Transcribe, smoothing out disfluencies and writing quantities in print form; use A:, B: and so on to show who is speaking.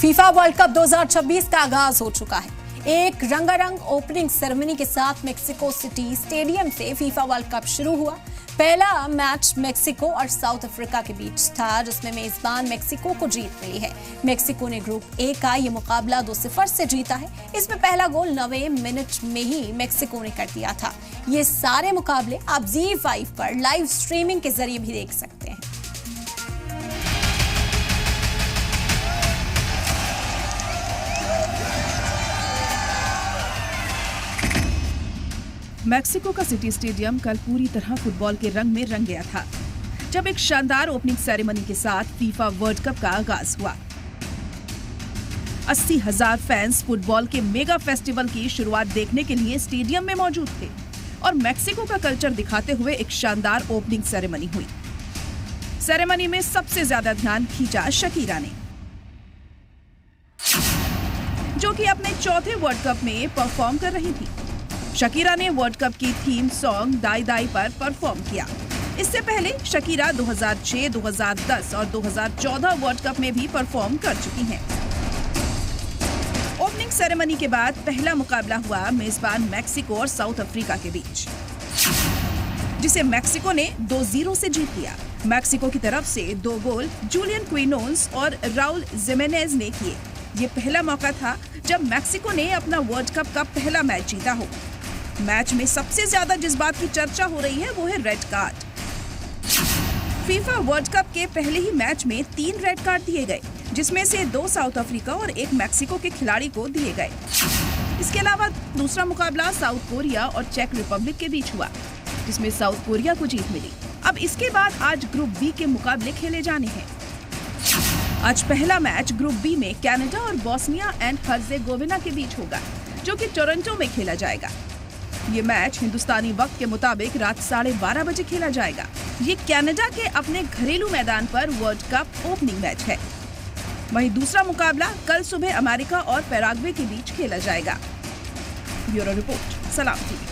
A: FIFA world cup 2026 का आगाज हो चुका है। एक रंगारंग ओपनिंग सेरेमनी के साथ मेक्सिको सिटी स्टेडियम से फीफा वर्ल्ड कप शुरू हुआ। पहला मैच मेक्सिको और साउथ अफ्रीका के बीच था, जिसमें मेजबान मेक्सिको को जीत मिली है। मेक्सिको ने ग्रुप ए का ये मुकाबला 2-0 से जीता है। इसमें पहला गोल 9वें मिनट में ही मेक्सिको ने कर दिया था। ये सारे मुकाबले आप ZEE5 पर लाइव स्ट्रीमिंग के जरिए भी देख सकते हैं।
B: मैक्सिको का सिटी स्टेडियम कल पूरी तरह फुटबॉल के रंग में रंग गया था, जब एक शानदार ओपनिंग सेरेमनी के साथ फीफा वर्ल्ड कप का आगाज हुआ। 80,000 फैंस फुटबॉल के मेगा फेस्टिवल की शुरुआत देखने के लिए स्टेडियम में मौजूद थे और मैक्सिको का कल्चर दिखाते हुए एक शानदार ओपनिंग सेरेमनी हुई। सेरेमनी में सबसे ज्यादा ध्यान खींचा शकीरा ने, जो कि अपने चौथे वर्ल्ड कप में परफॉर्म कर रही थी। शकीरा ने वर्ल्ड कप की थीम सॉन्ग दाई दाई पर परफॉर्म किया। इससे पहले शकीरा 2006, 2010 और 2014 वर्ल्ड कप में भी परफॉर्म कर चुकी हैं। ओपनिंग सेरेमनी के बाद पहला मुकाबला हुआ मेजबान मेक्सिको और साउथ अफ्रीका के बीच, जिसे मेक्सिको ने 2-0 से जीत लिया। मेक्सिको की तरफ से 2 गोल जूलियन क्विनोन्स और राउल जिमेनेज ने किए। ये पहला मौका था जब मेक्सिको ने अपना वर्ल्ड कप का पहला मैच जीता हो। मैच में सबसे ज्यादा जिस बात की चर्चा हो रही है वो है red card. FIFA world cup के पहले ही मैच में 3 रेड कार्ड दिए गए, जिसमें से 2 साउथ अफ्रीका और 1 मेक्सिको के खिलाड़ी को दिए गए। इसके अलावा दूसरा मुकाबला साउथ कोरिया और चेक रिपब्लिक के बीच हुआ, जिसमें साउथ कोरिया को जीत मिली। अब इसके बाद आज ग्रुप बी के मुकाबले खेले जाने हैं। आज पहला मैच ग्रुप बी में कनाडा और बोस्निया एंड हर्जेगोविना के बीच होगा, जो कि टोरंटो में खेला जाएगा। ये मैच हिंदुस्तानी वक्त के मुताबिक रात 12:30 बजे खेला जाएगा। ये कनाडा के अपने घरेलू मैदान पर वर्ल्ड कप ओपनिंग मैच है। वहीं दूसरा मुकाबला कल सुबह अमेरिका और पैराग्वे के बीच खेला जाएगा। ब्यूरो रिपोर्ट, सलाम टीवी।